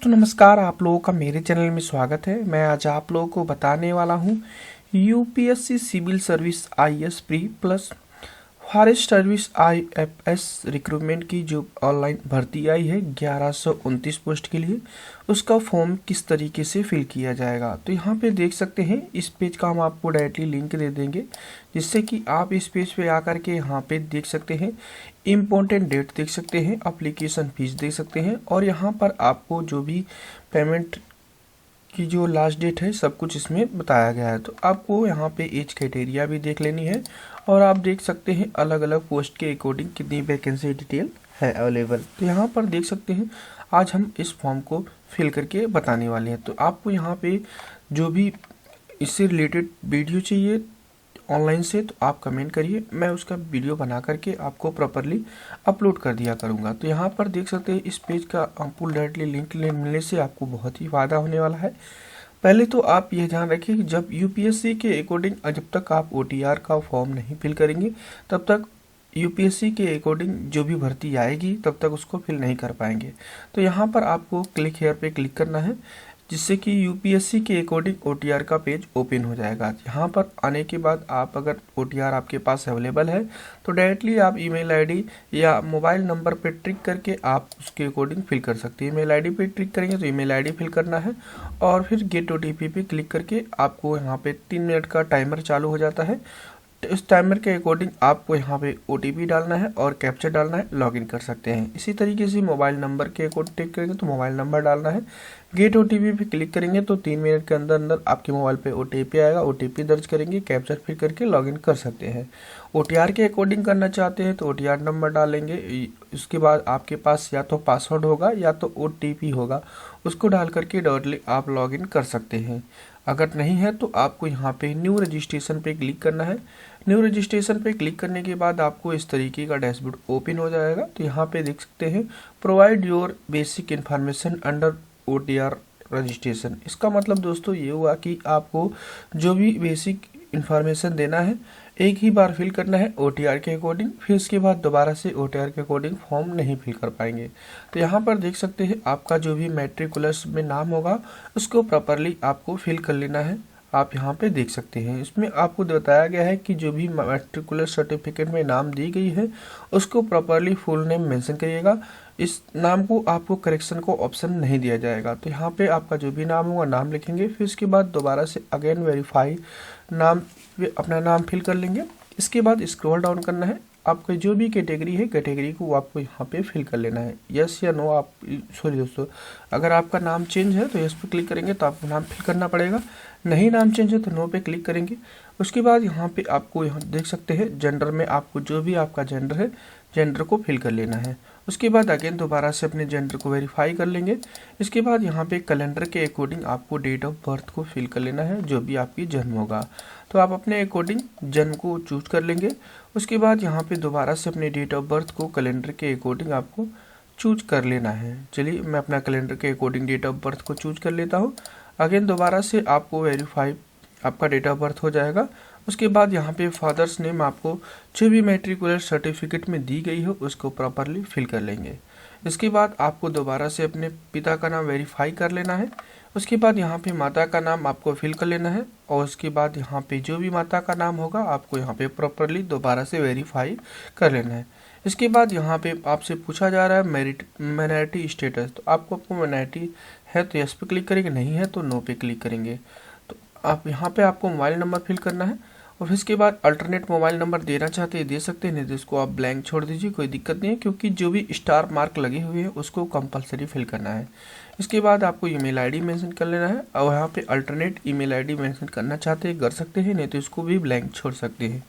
दोस्तों नमस्कार, आप लोगों का मेरे चैनल में स्वागत है। मैं आज आप लोगों को बताने वाला हूं UPSC civil service IAS pre plus forest service IFS recruitment की जो ऑनलाइन भर्ती आई है 1129 पोस्ट के लिए, उसका फॉर्म किस तरीके से फिल किया जाएगा। तो यहाँ पे देख सकते हैं, इस पेज का हम आपको डायरेक्टली लिंक दे देंगे, जिससे कि आप इस पेज पे आकर के यहाँ पे देख सकते हैं, इम्पोर्टेंट डेट देख सकते हैं, अप्लीकेशन फीस देख सकते हैं, और यहाँ पर आपको जो भी पेमेंट की जो लास्ट डेट है सब कुछ इसमें बताया गया है। तो आपको यहाँ पे एज क्राइटेरिया भी देख लेनी है, और आप देख सकते हैं अलग अलग पोस्ट के अकॉर्डिंग कितनी वैकेंसी डिटेल है अवेलेबल। तो यहाँ पर देख सकते हैं, आज हम इस फॉर्म को फिल करके बताने वाले हैं। तो आपको यहाँ पे जो भी इससे रिलेटेड वीडियो चाहिए ऑनलाइन से, तो आप कमेंट करिए, मैं उसका वीडियो बना करके आपको प्रॉपरली अपलोड कर दिया करूँगा। तो यहाँ पर देख सकते हैं, इस पेज का आपको डायरेक्टली लिंक मिलने से आपको बहुत ही फ़ायदा होने वाला है। पहले तो आप ये ध्यान रखिए कि जब यूपीएससी के अकॉर्डिंग जब तक आप ओटीआर का फॉर्म नहीं फिल करेंगे, तब तक यूपीएससी के अकॉर्डिंग जो भी भर्ती आएगी तब तक उसको फिल नहीं कर पाएंगे। तो यहाँ पर आपको क्लिक हेयर पे क्लिक करना है, जिससे कि यूपीएससी के अकॉर्डिंग ओटीआर का पेज ओपन हो जाएगा। यहाँ पर आने के बाद आप अगर ओटीआर आपके पास अवेलेबल है तो डायरेक्टली आप ईमेल आईडी या मोबाइल नंबर पे ट्रिक करके आप उसके अकॉर्डिंग फिल कर सकते हैं। ईमेल आईडी पे ट्रिक करेंगे तो ईमेल आईडी फिल करना है, और फिर गेट ओटीपी पे क्लिक करके आपको यहाँ पे 3 मिनट का टाइमर चालू हो जाता है। इस टाइमर के अकॉर्डिंग आपको यहाँ पे ओटीपी डालना है और कैप्चर डालना है, लॉगिन कर सकते हैं। इसी तरीके से मोबाइल नंबर के अकॉर्डिंग टिक करेंगे तो मोबाइल नंबर डालना है, गेट ओटीपी पे क्लिक करेंगे तो 3 मिनट के अंदर अंदर आपके मोबाइल पे ओटीपी आएगा, ओटीपी दर्ज करेंगे, कैप्चर फिल करके लॉगिन कर सकते हैं। ओटीआर के अकॉर्डिंग करना चाहते हैं तो ओटीआर नंबर डालेंगे, उसके बाद आपके पास या तो पासवर्ड होगा या तो ओटीपी होगा, उसको डाल करके डायरेक्टली आप लॉगिन कर सकते हैं। अगर नहीं है तो आपको यहाँ पे न्यू रजिस्ट्रेशन पे क्लिक करना है। न्यू रजिस्ट्रेशन पे क्लिक करने के बाद आपको इस तरीके का डैशबोर्ड ओपन हो जाएगा। तो यहाँ पे देख सकते हैं, provide your basic information under OTR registration. इसका मतलब दोस्तों ये हुआ कि आपको जो भी बेसिक इन्फॉर्मेशन देना है एक ही बार फिल करना है ओटीआर के अकॉर्डिंग, फिर उसके बाद दोबारा से ओटीआर के अकॉर्डिंग फॉर्म नहीं फिल कर पाएंगे। तो यहाँ पर देख सकते हैं, आपका जो भी मैट्रिकुलर्स में नाम होगा उसको प्रॉपरली आपको फिल कर लेना है। आप यहाँ पे देख सकते हैं, इसमें आपको बताया गया है कि जो भी मैट्रिकुलर सर्टिफिकेट में नाम दी गई है उसको प्रॉपरली फुल नेम मेंशन करिएगा। इस नाम को आपको करेक्शन को ऑप्शन नहीं दिया जाएगा। तो यहाँ पे आपका जो भी नाम होगा नाम लिखेंगे, फिर उसके बाद दोबारा से अगेन वेरीफाई नाम अपना नाम फिल कर लेंगे। इसके बाद स्क्रॉल डाउन करना है, आपकी जो भी कैटेगरी है कैटेगरी को आपको यहाँ पे फिल कर लेना है, यस या नो। आप सॉरी दोस्तों, अगर आपका नाम चेंज है तो यस पे क्लिक करेंगे तो आपको नाम फिल करना पड़ेगा, नहीं नाम चेंज है तो नो पे क्लिक करेंगे। उसके बाद यहाँ पे आपको यहाँ देख सकते हैं, जेंडर में आपको जो भी आपका जेंडर है जेंडर को फिल कर लेना है। उसके बाद अगेन दोबारा से अपने जेंडर को वेरीफाई कर लेंगे। इसके बाद यहाँ पे कैलेंडर के अकॉर्डिंग आपको डेट ऑफ बर्थ को फिल कर लेना है, जो भी आपकी जन्म होगा। तो आप अपने अकॉर्डिंग जन्म को चूज कर लेंगे। उसके बाद यहाँ पे दोबारा से अपने डेट ऑफ बर्थ को कैलेंडर के अकॉर्डिंग आपको चूज कर लेना है। चलिए मैं अपना कैलेंडर के अकॉर्डिंग डेट ऑफ बर्थ को चूज कर लेता हूँ। अगेन दोबारा से आपको वेरीफाई आपका डेट ऑफ बर्थ हो जाएगा। उसके बाद यहाँ पे फादर्स नेम आपको जो भी मैट्रिकुलर सर्टिफिकेट में दी गई हो उसको प्रॉपरली फिल कर लेंगे। इसके बाद आपको दोबारा से अपने पिता का नाम वेरीफाई कर लेना है। उसके बाद यहाँ पे माता का नाम आपको फिल कर लेना है, और उसके बाद यहाँ पे जो भी माता का नाम होगा आपको यहाँ पे प्रॉपरली दोबारा से वेरीफाई कर लेना है। इसके बाद यहाँ पे आपसे पूछा जा रहा है माइनॉरिटी स्टेटस, तो आपको माइनॉरिटी है तो यस पे क्लिक करेंगे, नहीं है तो नो पे क्लिक करेंगे। तो आप यहाँ पे आपको मोबाइल नंबर फिल करना है, और फिर इसके बाद अल्टरनेट मोबाइल नंबर देना चाहते हैं दे सकते हैं, नहीं तो इसको आप ब्लैंक छोड़ दीजिए, कोई दिक्कत नहीं है, क्योंकि जो भी स्टार मार्क लगे हुए हैं उसको कंपलसरी फिल करना है। इसके बाद आपको ईमेल आईडी मेंशन कर लेना है, और यहाँ पे अल्टरनेट ईमेल आईडी मेंशन करना चाहते हैं कर सकते हैं, नहीं तो इसको भी ब्लैंक छोड़ सकते हैं।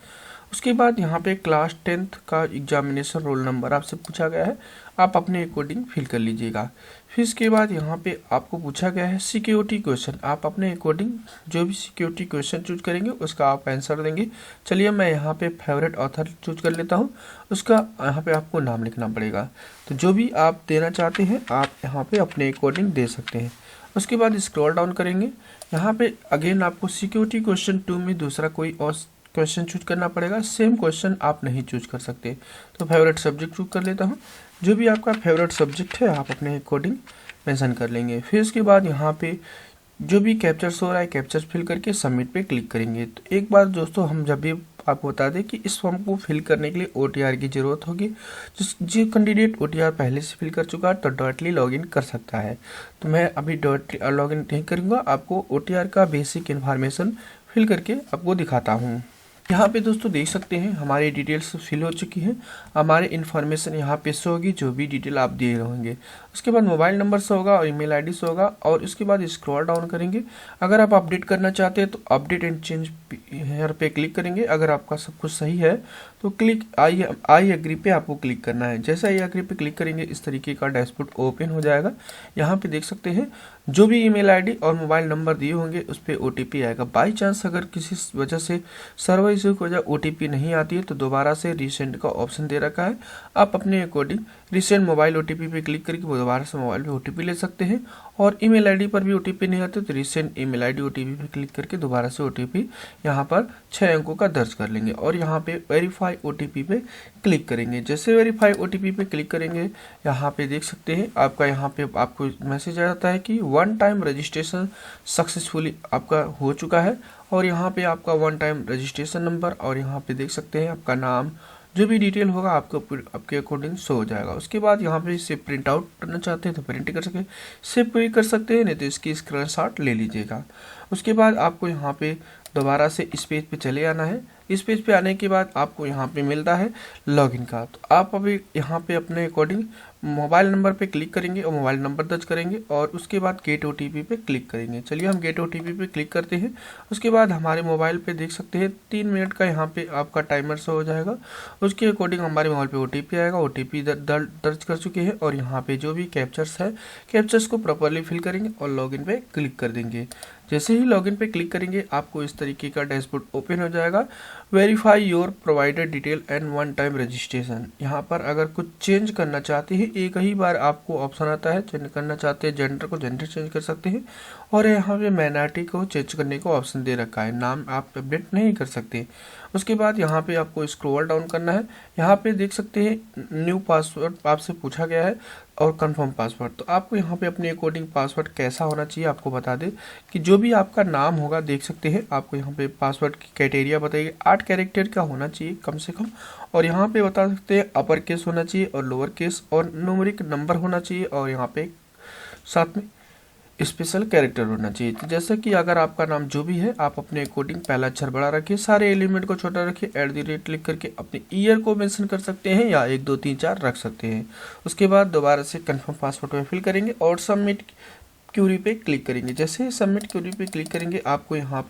उसके बाद यहाँ पे क्लास 10th का एग्जामिनेशन रोल नंबर आपसे पूछा गया है, आप अपने अकॉर्डिंग फिल कर लीजिएगा। फिर इसके बाद यहाँ पे आपको पूछा गया है सिक्योरिटी क्वेश्चन, आप अपने अकॉर्डिंग जो भी सिक्योरिटी क्वेश्चन चूज करेंगे उसका आप आंसर देंगे। चलिए मैं यहाँ पे फेवरेट ऑथर चूज कर लेता हूँ, उसका यहाँ पे आपको नाम लिखना पड़ेगा। तो जो भी आप देना चाहते हैं आप यहाँ पे अपने अकॉर्डिंग दे सकते हैं। उसके बाद स्क्रॉल डाउन करेंगे, यहाँ पे अगेन आपको सिक्योरिटी क्वेश्चन 2 में दूसरा कोई और क्वेश्चन चूज करना पड़ेगा, सेम क्वेश्चन आप नहीं चूज कर सकते। तो फेवरेट सब्जेक्ट चूज कर लेता हूँ, जो भी आपका फेवरेट सब्जेक्ट है आप अपने अकॉर्डिंग मेंशन कर लेंगे। फिर उसके बाद यहाँ पे जो भी कैप्चर्स हो रहा है कैप्चर्स फिल करके सबमिट पे क्लिक करेंगे। तो एक बार दोस्तों हम जब भी आपको बता दें कि इस फॉर्म को फिल करने के लिए OTR की ज़रूरत होगी। जो कैंडिडेट OTR पहले से फिल कर चुका है तो डायरेक्टली लॉगिन कर सकता है। तो मैं अभी डायरेक्टली लॉगिन नहीं करूँगा, आपको OTR का बेसिक इन्फॉर्मेशन फिल करके आपको दिखाता हूँ। यहाँ पे दोस्तों देख सकते हैं हमारी डिटेल्स फिल हो चुकी है। हमारे इन्फॉर्मेशन यहाँ पे शो होगी जो भी डिटेल आप दिए होंगे। उसके बाद मोबाइल नंबर से होगा और ईमेल आईडी से होगा। और उसके बाद स्क्रॉल डाउन करेंगे। अगर आप अपडेट करना चाहते हैं तो अपडेट एंड चेंज हेयर पे क्लिक करेंगे। अगर आपका सब कुछ सही है तो क्लिक आई एग्री पे आपको क्लिक करना है। जैसे आई एग्री पे क्लिक करेंगे इस तरीके का डैशबोर्ड ओपन हो जाएगा। यहाँ पे देख सकते हैं जो भी ईमेल आईडी और मोबाइल नंबर दिए होंगे उस पर OTP आएगा। बाई चांस अगर किसी वजह से सर्वर इशू की वजह OTP नहीं आती है तो दोबारा से रीसेंड का ऑप्शन दे रखा है। आप अपने अकॉर्डिंग रीसेंड मोबाइल OTP पे क्लिक करके वो दोबारा से मोबाइल पे OTP ले सकते हैं। और ईमेल आईडी पर भी OTP नहीं आते तो रीसेंड ईमेल आईडी OTP पे क्लिक करके दोबारा से OTP यहाँ पर 6 अंकों का दर्ज कर लेंगे। और यहाँ पे वेरीफाई OTP पे क्लिक करेंगे। जैसे वेरीफाई OTP पे क्लिक करेंगे यहाँ पे देख सकते हैं आपका यहाँ पे आपको मैसेज आ जाता है कि 1 टाइम रजिस्ट्रेशन सक्सेसफुली आपका हो चुका है। और यहाँ पे आपका 1 टाइम रजिस्ट्रेशन नंबर और यहाँ पे देख सकते हैं आपका नाम जो भी डिटेल होगा आपके अकॉर्डिंग शो हो जाएगा। उसके बाद यहाँ पे इसे प्रिंट आउट करना चाहते हैं तो प्रिंट कर सकते हैं, सेव भी कर सकते हैं, नहीं तो इसकी स्क्रीनशॉट ले लीजिएगा। उसके बाद आपको यहाँ पे दोबारा से इस पेज पे चले आना है। इस पेज पे आने के बाद आपको यहाँ पे मिलता है लॉगिन का। तो आप अभी यहाँ पे अपने अकॉर्डिंग मोबाइल नंबर पे क्लिक करेंगे और मोबाइल नंबर दर्ज करेंगे और उसके बाद गेट OTP पे क्लिक करेंगे। चलिए हम गेट OTP पे क्लिक करते हैं। उसके बाद हमारे मोबाइल पे देख सकते हैं 3 मिनट का यहाँ पे आपका टाइमर शो हो जाएगा। उसके अकॉर्डिंग हमारे मोबाइल पे OTP आएगा। OTP दर्ज कर चुके हैं और यहाँ पे जो भी कैप्चर्स है कैप्चर्स को प्रॉपरली फिल करेंगे और लॉगिन पे क्लिक कर देंगे। जैसे ही लॉगिन पे क्लिक करेंगे आपको इस तरीके का डैशबोर्ड ओपन हो जाएगा। Verify your provided detail and 1 time registration. यहाँ पर अगर कुछ चेंज करना चाहते हैं एक ही बार आपको ऑप्शन आता है। चेंज करना चाहते हैं जेंडर को जेंडर चेंज कर सकते हैं और यहाँ पे माइनॉरिटी को चेंज करने को ऑप्शन दे रखा है। नाम आप अपडेट नहीं कर सकते। उसके बाद यहाँ पे आपको स्क्रॉल डाउन करना है। यहाँ पे देख सकते हैं न्यू पासवर्ड आपसे पूछा गया है और कंफर्म पासवर्ड। तो आपको यहाँ पे अपने अकॉर्डिंग पासवर्ड कैसा होना चाहिए आपको बता दें कि जो भी आपका नाम होगा देख सकते हैं आपको यहाँ पे पासवर्ड की क्राइटेरिया बताइए 8 कैरेक्टर का होना चाहिए कम से कम। और यहाँ पे बता सकते हैं अपर केस होना चाहिए और लोअर केस और न्यूमेरिक नंबर होना चाहिए और यहाँ पे साथ में स्पेशल कैरेक्टर होना चाहिए। तो जैसे कि अगर आपका नाम जो भी है आप अपने अकॉर्डिंग पहला अक्षर बड़ा रखिए, सारे एलिमेंट को छोटा रखिए, @ लिख करके अपने ईयर को मेंशन कर सकते हैं या 1 2 3 4 रख सकते हैं। उसके बाद दोबारा से कंफर्म पासवर्ड में फिल करेंगे और सबमिट क्यूरी पे क्लिक करेंगे। जैसे ही सबमिट क्यूरी पे क्लिक करेंगे आपको यहाँ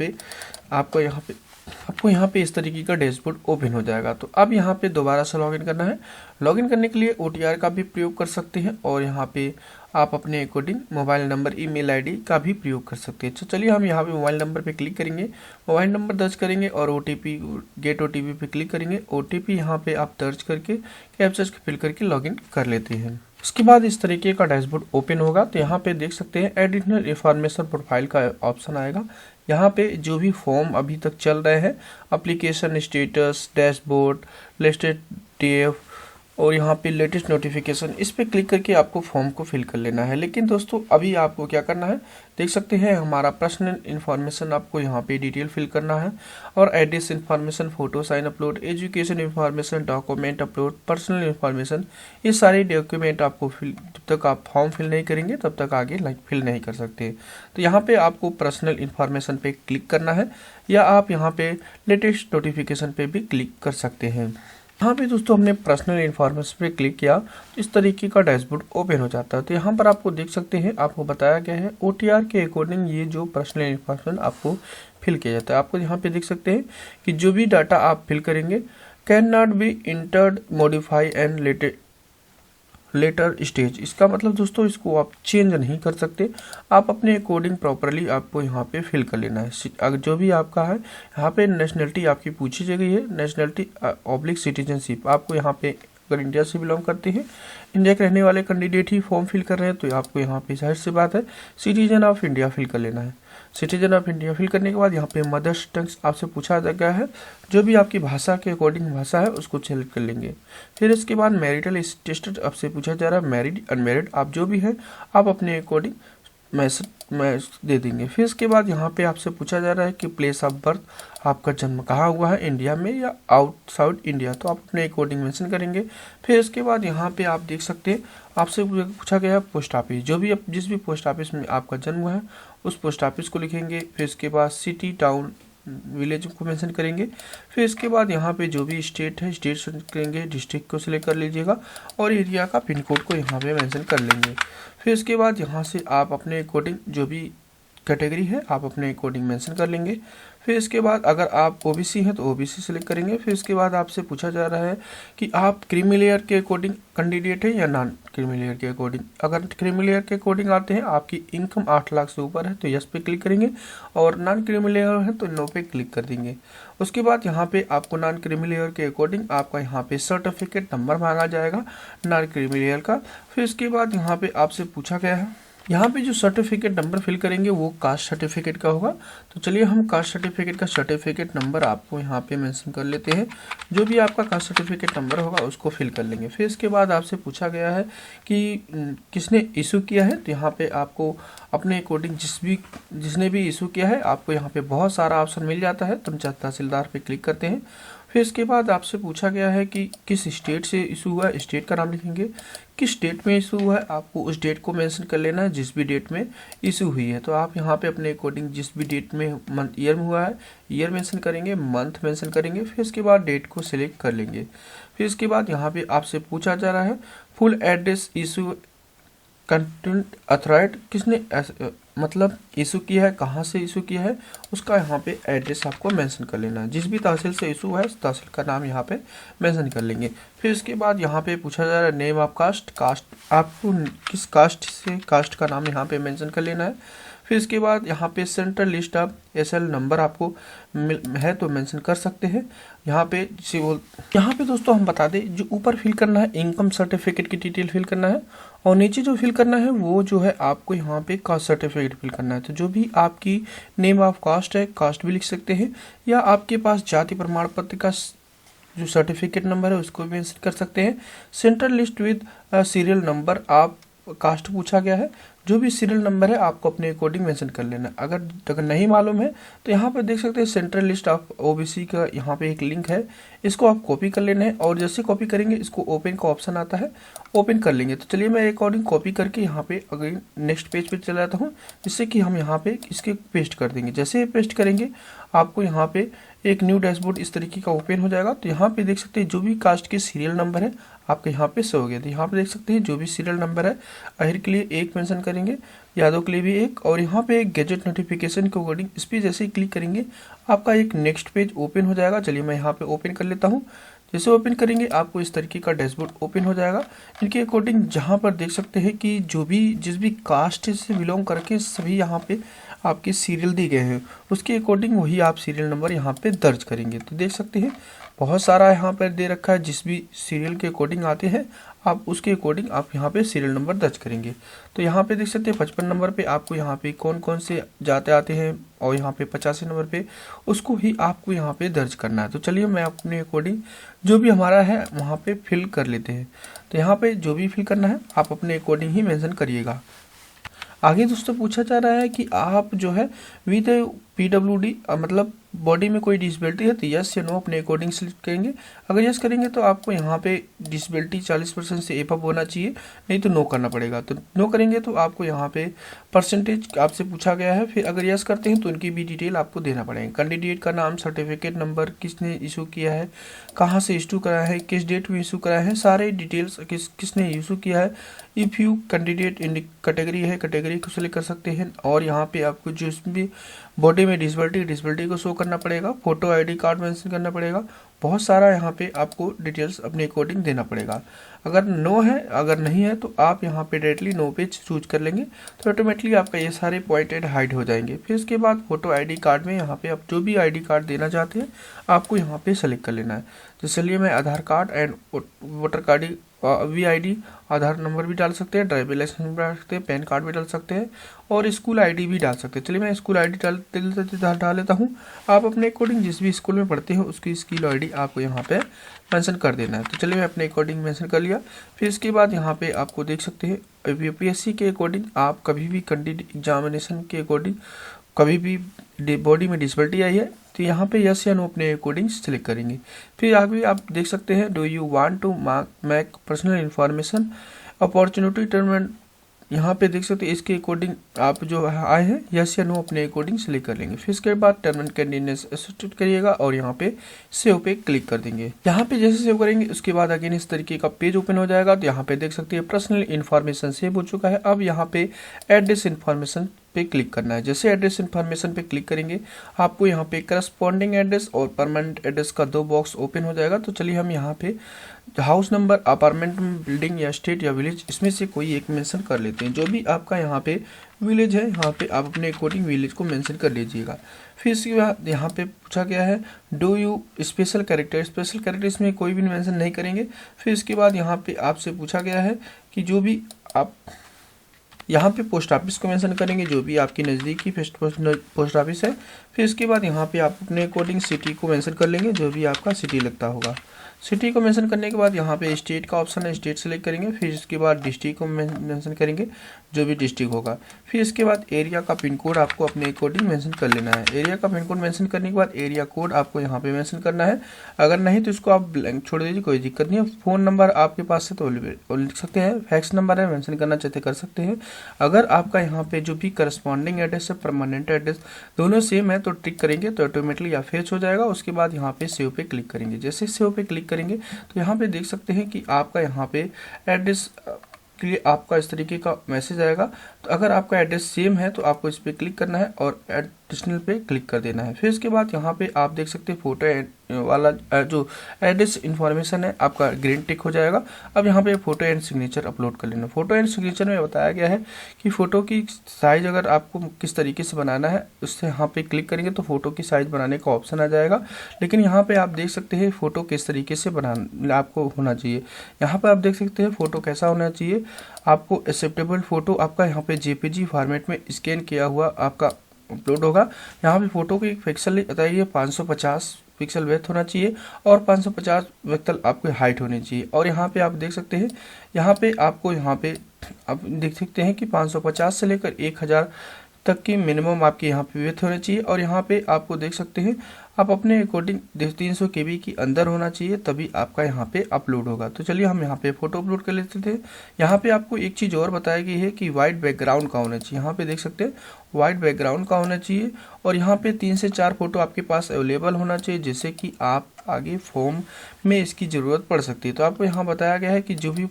पे इस तरीके का डैशबोर्ड ओपन हो जाएगा। तो अब यहाँ पे दोबारा से लॉगिन करना है। लॉगिन करने के लिए OTR का भी प्रयोग कर सकते हैं और यहाँ पे आप अपने according mobile number email ID का भी प्रयोग कर सकते हैं। तो चलिए हम यहाँ पे मोबाइल नंबर पे क्लिक करेंगे, मोबाइल नंबर दर्ज करेंगे और गेट OTP पे क्लिक करेंगे। OTP यहाँ पे आप दर्ज करके कैप्चर्स फिल करके लॉगिन कर लेते हैं। उसके बाद इस तरीके का डैशबोर्ड ओपन होगा। तो यहाँ पे देख सकते हैं एडिशनल इंफॉर्मेशन प्रोफाइल का ऑप्शन आएगा। यहाँ पे जो भी फॉर्म अभी तक चल रहे हैं application status, dashboard, listed TF और यहाँ पे लेटेस्ट नोटिफिकेशन, इस पे क्लिक करके आपको फॉर्म को फिल कर लेना है। लेकिन दोस्तों अभी आपको क्या करना है देख सकते हैं हमारा पर्सनल इन्फॉर्मेशन आपको यहाँ पे डिटेल फिल करना है और address information, photo sign upload, education information, document upload, personal information, ये सारे डॉक्यूमेंट आपको जब तक आप फॉर्म फिल नहीं करेंगे तब तक आगे फिल नहीं कर सकते। तो यहाँ पे आपको पर्सनल इन्फॉर्मेशन पे क्लिक करना है या आप यहाँ पे लेटेस्ट नोटिफिकेशन पे भी क्लिक कर सकते हैं। यहाँ पे दोस्तों हमने पर्सनल इन्फॉर्मेशन पे क्लिक किया तो इस तरीके का डैशबोर्ड ओपन हो जाता है। तो यहाँ पर आपको देख सकते हैं आपको बताया गया है OTR के अकॉर्डिंग ये जो पर्सनल इन्फॉर्मेशन आपको फिल किया जाता है। आपको यहाँ पे देख सकते हैं कि जो भी डाटा आप फिल करेंगे can not be entered, modify and later stage. इसका मतलब दोस्तों इसको आप चेंज नहीं कर सकते, आप अपने अकॉर्डिंग प्रॉपरली आपको यहाँ पे फिल कर लेना है। अगर जो भी आपका है यहाँ पे नेशनलिटी आपकी पूछी गई है, नेशनलिटी ऑब्लिक सिटीजनशिप, आपको यहाँ पे अगर इंडिया से बिलोंग करते हैं, इंडिया के रहने वाले कैंडिडेट ही फॉर्म फिल कर रहे हैं तो आपको यहाँ पे जाहिर सी बात है सिटीजन ऑफ इंडिया फिल कर लेना है। सिटीजन ऑफ इंडिया फिल करने के बाद यहाँ पे मदर्स टंग आपसे पूछा गया है, जो भी आपकी भाषा के अकॉर्डिंग भाषा है उसको सेलेक्ट कर लेंगे। फिर इसके बाद मैरिटल स्टेटस आपसे पूछा जा रहा है, मैरिड अनमैरिड आप जो भी है आप अपने अकॉर्डिंग मैसेज दे देंगे। फिर इसके बाद यहाँ पे आपसे पूछा जा रहा है कि प्लेस ऑफ बर्थ, आपका जन्म कहाँ हुआ है, इंडिया में या आउटसाइड इंडिया, तो आप अपने अकॉर्डिंग मेंशन करेंगे। फिर इसके बाद यहाँ पे आप देख सकते हैं आपसे पूछा गया है पोस्ट ऑफिस, जो भी जिस भी पोस्ट ऑफिस में आपका जन्म हुआ है उस पोस्ट ऑफिस को लिखेंगे। फिर इसके बाद सिटी, टाउन, विलेज को मेंशन करेंगे। फिर इसके बाद यहाँ पे जो भी स्टेट है स्टेट सेलेक्ट करेंगे, डिस्ट्रिक्ट को सिलेक्ट कर लीजिएगा और एरिया का पिन कोड को यहाँ पे मेंशन कर लेंगे। फिर इसके बाद यहाँ से आप अपने अकॉर्डिंग जो भी कैटेगरी है आप अपने अकॉर्डिंग मेंशन कर लेंगे। फिर इसके बाद अगर आप ओबीसी हैं तो ओबीसी सिलेक्ट करेंगे। फिर इसके बाद आपसे पूछा जा रहा है कि आप क्रीमी लेयर के अकॉर्डिंग कैंडिडेट है या नॉन क्रीमी लेयर के अकॉर्डिंग। अगर क्रीमी लेयर के अकॉर्डिंग आते हैं, आपकी इनकम 8 लाख से ऊपर है तो यस पे क्लिक करेंगे और नॉन क्रीमी लेयर है तो नो पे क्लिक कर देंगे। उसके बाद यहाँ पे आपको नॉन क्रीमी लेयर के अकॉर्डिंग आपका यहाँ पे सर्टिफिकेट नंबर मांगा जाएगा नॉन क्रीमी लेयर का। फिर इसके बाद यहाँ पे आपसे पूछा गया है, यहाँ पे जो सर्टिफिकेट नंबर फिल करेंगे वो कास्ट सर्टिफिकेट का होगा। तो चलिए हम कास्ट सर्टिफिकेट का सर्टिफिकेट नंबर आपको यहाँ पे मेंशन कर लेते हैं। जो भी आपका कास्ट सर्टिफिकेट नंबर होगा उसको फिल कर लेंगे। फिर इसके बाद आपसे पूछा गया है कि किसने इशू किया है, तो यहाँ पे आपको अपने अकॉर्डिंग जिसने भी इशू किया है आपको यहाँ पे बहुत सारा ऑप्शन मिल जाता है, तो हम तहसीलदार पे क्लिक करते हैं। फिर इसके बाद आपसे पूछा गया है कि किस स्टेट से इशू हुआ है, स्टेट का नाम लिखेंगे। किस डेट में इशू हुआ है आपको उस डेट को मेंशन कर लेना है जिस भी डेट में इशू हुई है। तो आप यहाँ पे अपने अकॉर्डिंग जिस भी डेट में मंथ ईयर में हुआ है ईयर मेंशन करेंगे, मंथ मेंशन करेंगे। फिर इसके बाद डेट को सिलेक्ट कर लेंगे। फिर इसके बाद यहाँ पे आपसे पूछा जा रहा है फुल एड्रेस इशू कंटेंट अथॉराइट, किसने मतलब इशू किया है, कहाँ से इशू किया है, उसका यहाँ पे एड्रेस आपको मेंशन कर लेना है। जिस भी तहसील से इशू है उस तहसील का नाम यहाँ पे मेंशन कर लेंगे। फिर इसके बाद यहाँ पे पूछा जा रहा है नेम ऑफ कास्ट आपको किस कास्ट से कास्ट का नाम यहाँ पे मेंशन कर लेना है। फिर इसके बाद यहाँ पे central list of SL number आपको है तो मेंशन कर सकते हैं। यहाँ पे दोस्तों हम बता दें जो ऊपर फिल करना है इनकम सर्टिफिकेट की डिटेल फिल करना है और नीचे जो फिल करना है वो जो है आपको यहाँ पे कास्ट सर्टिफिकेट फिल करना है। तो जो भी आपकी नेम ऑफ कास्ट है कास्ट भी लिख सकते हैं या आपके पास जाति प्रमाण पत्र का जो सर्टिफिकेट नंबर है उसको भी मेंशन कर सकते हैं। Central list with serial number आप कास्ट पूछा गया है, जो भी सीरियल नंबर है आपको अपने अकॉर्डिंग मेंशन कर लेना। अगर नहीं मालूम है तो यहाँ पर देख सकते हैं सेंट्रल लिस्ट ऑफ ओबीसी का यहाँ पे एक लिंक है, इसको आप कॉपी कर लेना है और जैसे कॉपी करेंगे इसको ओपन का ऑप्शन आता है, ओपन कर लेंगे। तो चलिए मैं अकॉर्डिंग कॉपी करके यहाँ पे अगर नेक्स्ट पेज पे चला जाता हूँ जिससे कि हम यहाँ पे इसके पेस्ट कर देंगे। जैसे पेस्ट करेंगे आपको यहाँ पे एक न्यू डैशबोर्ड इस तरीके का ओपन हो जाएगा। तो यहाँ पे देख सकते हैं जो भी कास्ट के सीरियल नंबर है आपके यहाँ पे शो हो गया। तो यहाँ पे देख सकते हैं जो भी सीरियल नंबर है अहिर के लिए 1 मेंशन करेंगे, यादव के लिए भी 1 और यहाँ पे एक गैजेट नोटिफिकेशन के अकॉर्डिंग इस पर जैसे ही क्लिक करेंगे आपका एक नेक्स्ट पेज ओपन हो जाएगा। चलिए मैं यहाँ पे ओपन कर लेता हूँ। जैसे ओपन करेंगे आपको इस तरीके का डैशबोर्ड ओपन हो जाएगा। इनके अकॉर्डिंग जहाँ पर देख सकते हैं कि जिस भी कास्ट से बिलोंग करके सभी यहाँ पे आपके सीरियल दिए गए हैं उसके अकॉर्डिंग वही आप सीरियल नंबर यहाँ पे दर्ज करेंगे। तो देख सकते हैं बहुत सारा यहाँ पर दे रखा है, जिस भी सीरियल के अकॉर्डिंग आते हैं आप उसके अकॉर्डिंग आप यहाँ पे सीरियल नंबर दर्ज करेंगे। तो यहाँ पे देख सकते हैं 55 नंबर पे आपको यहाँ पे कौन कौन से जाते आते हैं और यहाँ पे 85 नंबर पे उसको ही आपको यहाँ पे दर्ज करना है। तो चलिए मैं अपने अकॉर्डिंग जो भी हमारा है वहाँ पे फिल कर लेते हैं। तो यहाँ पे जो भी फिल करना है आप अपने अकॉर्डिंग ही मेंशन करिएगा। आगे दोस्तों पूछा जा रहा है कि आप जो है विद PWD मतलब बॉडी में कोई डिसेबिलिटी है तो यस या नो अपने अकॉर्डिंग सिलेक्ट करेंगे। अगर यस करेंगे तो आपको यहाँ पे डिसेबिलिटी 40% से एबव होना चाहिए, नहीं तो नो करना पड़ेगा। तो नो करेंगे तो आपको यहाँ पे परसेंटेज आपसे पूछा गया है। फिर अगर यस करते हैं तो उनकी भी डिटेल आपको देना पड़ेगा। कैंडिडेट का नाम, सर्टिफिकेट नंबर, किसने इशू किया है, कहाँ से इशू कराया है, किस डेट में इशू कराया है, सारे डिटेल्स किसने इशू किया है। If you candidate in category है कैटेगरी को सिलेक्ट कर सकते हैं और यहाँ पे आपको जो भी बॉडी में डिसेबिलिटी को शो करना पड़ेगा, फोटो ID कार्ड मेंशन करना पड़ेगा। बहुत सारा यहाँ पे आपको डिटेल्स अपने अकॉर्डिंग देना पड़ेगा। अगर नो है अगर नहीं है तो आप यहाँ पे डायरेक्टली नो पे चूज कर लेंगे तो ऑटोमेटिकली आपका ये सारे पॉइंटेड हाइड हो जाएंगे। फिर इसके बाद फोटो ID कार्ड में यहाँ पे आप जो भी ID कार्ड देना चाहते हैं आपको यहाँ पे सेलेक्ट कर लेना है। तो चलिए मैं Aadhaar card and voter VID Aadhaar number भी डाल सकते हैं, ड्राइविंग लाइसेंस भी डाल सकते हैं, पैन कार्ड भी डाल सकते हैं और स्कूल ID भी डाल सकते हैं। चलिए मैं स्कूल ID डाल लेता हूँ। आप अपने अकॉर्डिंग जिस भी स्कूल में पढ़ते हो उसकी स्कूल ID आपको यहाँ पे मेंशन कर देना है। तो चलिए मैं अपने अकॉर्डिंग मेंशन कर लिया। फिर इसके बाद यहाँ पे आपको देख सकते हैं UPSC के अकॉर्डिंग आप कभी भी कैंडिडेट एग्जामिनेशन के अकॉर्डिंग कभी भी बॉडी में डिसेबिलिटी आई है तो यहाँ पे यस या नो अपने अकॉर्डिंग सिलेक्ट करेंगे। फिर आगे आप देख सकते हैं do you want to make personal information opportunity term, यहाँ पे देख सकते हैं इसके अकॉर्डिंग आप जो आए हैं यस या नो अपने अकॉर्डिंग सिलेक्ट कर लेंगे। फिर इसके बाद टर्म एंड कंडीशंस एक्सेप्ट करिएगा और यहाँ पे सेव पे क्लिक कर देंगे। यहाँ पे जैसे सेव करेंगे उसके बाद अगेन इस तरीके का पेज ओपन हो जाएगा। तो यहाँ पे देख सकते हैं पर्सनल इन्फॉर्मेशन सेव हो चुका है। अब यहाँ पे एड्रेस इन्फॉर्मेशन पे क्लिक करना है। जैसे एड्रेस इन्फॉर्मेशन पे क्लिक करेंगे आपको यहाँ पे करस्पॉन्डिंग एड्रेस और परमानेंट एड्रेस का 2 बॉक्स ओपन हो जाएगा। तो चलिए हम यहाँ पे हाउस नंबर, अपार्टमेंट बिल्डिंग या स्टेट या विलेज इसमें से कोई एक मेंशन कर लेते हैं। जो भी आपका यहाँ पे विलेज है यहाँ पे आप अपने अकॉर्डिंग विलेज को मेंशन कर लीजिएगा। फिर इसके बाद यहाँ पे पूछा गया है डू यू स्पेशल कैरेक्टर इसमें कोई भी मेंशन नहीं करेंगे। फिर इसके बाद यहाँ पे आपसे पूछा गया है कि जो भी आप यहाँ पे पोस्ट ऑफिस को मेंशन करेंगे, जो भी आपकी नज़दीकी पोस्ट ऑफिस है। फिर इसके बाद यहाँ पे आप अपने अकॉर्डिंग सिटी को मेंशन कर लेंगे, जो भी आपका सिटी लगता होगा। सिटी को मेंशन करने के बाद यहाँ पे स्टेट का ऑप्शन है, स्टेट सेलेक्ट करेंगे। फिर इसके बाद डिस्ट्रिक्ट को मेंशन करेंगे, जो भी डिस्ट्रिक्ट होगा। फिर इसके बाद एरिया का पिन कोड आपको अपने अकॉर्डिंग मेंशन कर लेना है। एरिया का पिन कोड मेंशन करने के बाद एरिया कोड आपको यहाँ पे मेंशन करना है। अगर नहीं तो इसको आप ब्लैंक छोड़ दीजिए, कोई दिक्कत नहीं है। फ़ोन नंबर आपके पास है तो लिख सकते हैं, फैक्स नंबर है मेंशन करना चाहते कर सकते हैं। अगर आपका यहाँ पे जो भी करस्पॉन्डिंग एड्रेस है, परमानेंट एड्रेस दोनों सेम है तो टिक करेंगे तो ऑटोमेटिकली या फेच हो जाएगा। उसके बाद यहाँ पे सेव पे क्लिक करेंगे। जैसे सेव पे क्लिक करेंगे तो यहाँ पे देख सकते हैं कि आपका यहाँ पे एड्रेस के लिए आपका इस तरीके का मैसेज आएगा। तो अगर आपका एड्रेस सेम है तो आपको इस पर क्लिक करना है और एडिशनल पे क्लिक कर देना है। फिर इसके बाद यहाँ पे आप देख सकते हैं फोटो वाला जो एड्रेस इन्फॉर्मेशन है आपका ग्रीन टिक हो जाएगा। अब यहाँ पे फोटो एंड सिग्नेचर अपलोड कर लेना। फोटो एंड सिग्नेचर में बताया गया है कि फ़ोटो की साइज़ अगर आपको किस तरीके से बनाना है उससे यहाँ पे क्लिक करेंगे तो फ़ोटो की साइज़ बनाने का ऑप्शन आ जाएगा। लेकिन यहाँ पे आप देख सकते हैं फ़ोटो किस तरीके से बनाना आपको होना चाहिए। यहाँ पर आप देख सकते हैं फ़ोटो कैसा होना चाहिए। आपको एक्सेप्टेबल फ़ोटो आपका यहाँ पे JPG फॉर्मेट में स्कैन किया हुआ आपका अपलोड होगा। यहाँ पे फ़ोटो की पिक्सल बताइए 550 पिक्सल विड्थ होना चाहिए और 550 पिक्सल आपकी हाइट होनी चाहिए। और यहाँ पे आप देख सकते हैं यहाँ पे आपको आप देख सकते हैं कि 550 से लेकर 1000 तक की मिनिमम आपके यहाँ पे विड्थ होनी चाहिए। और यहाँ पे आपको देख सकते हैं आप अपने अकॉर्डिंग 300 KB की अंदर होना चाहिए तभी आपका यहाँ पे अपलोड होगा। तो चलिए हम यहाँ पे फ़ोटो अपलोड कर लेते थे। यहाँ पे आपको एक चीज़ और बताई गई है कि वाइट बैकग्राउंड का होना चाहिए। यहाँ पे देख सकते हैं वाइट बैकग्राउंड का होना चाहिए और यहाँ पे 3 से 4 फोटो आपके पास अवेलेबल होना चाहिए, जिससे कि आप आगे फॉर्म में इसकी ज़रूरत पड़ सकती है। तो आपको यहाँ बताया गया है कि जो भी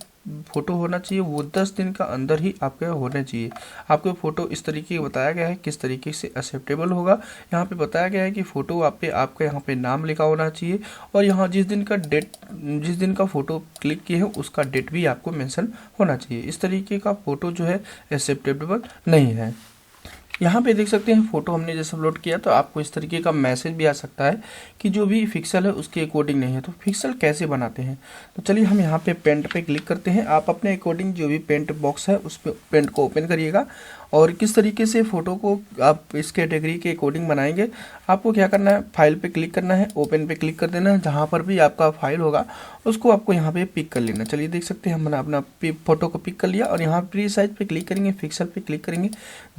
फ़ोटो होना चाहिए वो 10 दिन का अंदर ही आपके होना चाहिए। आपको फ़ोटो इस तरीके बताया गया है किस तरीके से एक्सेप्टेबल होगा। यहाँ पे बताया गया है कि फ़ोटो आपका यहाँ पे नाम लिखा होना चाहिए और यहाँ जिस दिन का फ़ोटो क्लिक किए हैं उसका डेट भी आपको मेंशन होना चाहिए। इस तरीके का फ़ोटो जो है एक्सेप्टेबल नहीं है। यहाँ पे देख सकते हैं फ़ोटो हमने जैसे अपलोड किया तो आपको इस तरीके का मैसेज भी आ सकता है कि जो भी पिक्सल है उसके अकॉर्डिंग नहीं है। तो पिक्सल कैसे बनाते हैं, तो चलिए हम यहाँ पे पेंट पे क्लिक करते हैं। आप अपने अकॉर्डिंग जो भी पेंट बॉक्स है उस पर पेंट को ओपन करिएगा और किस तरीके से फ़ोटो को आप इस कैटेगरी के अकॉर्डिंग बनाएंगे। आपको क्या करना है, फाइल पे क्लिक करना है, ओपन पे क्लिक कर देना है। जहाँ पर भी आपका फाइल होगा उसको आपको यहाँ पे पिक कर लेना। चलिए देख सकते हैं हमने अपना फ़ोटो को पिक कर लिया और यहाँ प्री साइज पे क्लिक करेंगे, पिक्सल पे क्लिक करेंगे।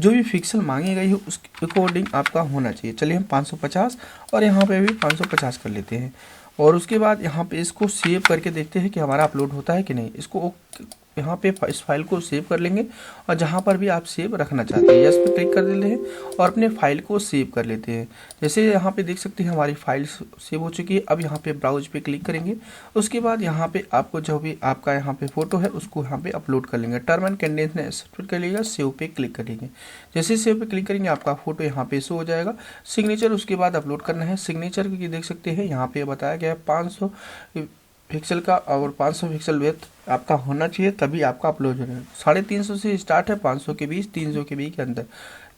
जो भी पिक्सल मांगी गई है उसके अकॉर्डिंग आपका होना चाहिए। चलिए हम 550 और यहाँ पे भी 550 कर लेते हैं और उसके बाद यहाँ पे इसको सेव करके देखते हैं कि हमारा अपलोड होता है कि नहीं। इसको यहाँ पे इस फाइल को सेव कर लेंगे और जहाँ पर भी आप सेव रखना चाहते हैं यस पे क्लिक कर देते हैं और अपने फाइल को सेव कर लेते हैं। जैसे यहाँ पे देख सकते हैं हमारी फाइल सेव हो चुकी है। अब यहाँ पे ब्राउज पे क्लिक करेंगे। उसके बाद यहाँ पे आपको जो भी आपका यहाँ पे फ़ोटो है उसको यहाँ पे अपलोड कर लेंगे। टर्म एंड कंडीशन एक्सेप्ट कर लीजिएगा, सेव पे क्लिक करेंगे। जैसे सेव पे क्लिक करेंगे आपका फ़ोटो यहाँ पे शो हो जाएगा। सिग्नेचर उसके बाद अपलोड करना है। सिग्नेचर की देख सकते हैं यहाँ पे बताया गया है 500 पिक्सल का और 500 पिक्सल विड्थ आपका होना चाहिए, तभी आपका अपलोड होना है। 350 से स्टार्ट है, 500 के बीच, 300 के बीच के अंदर।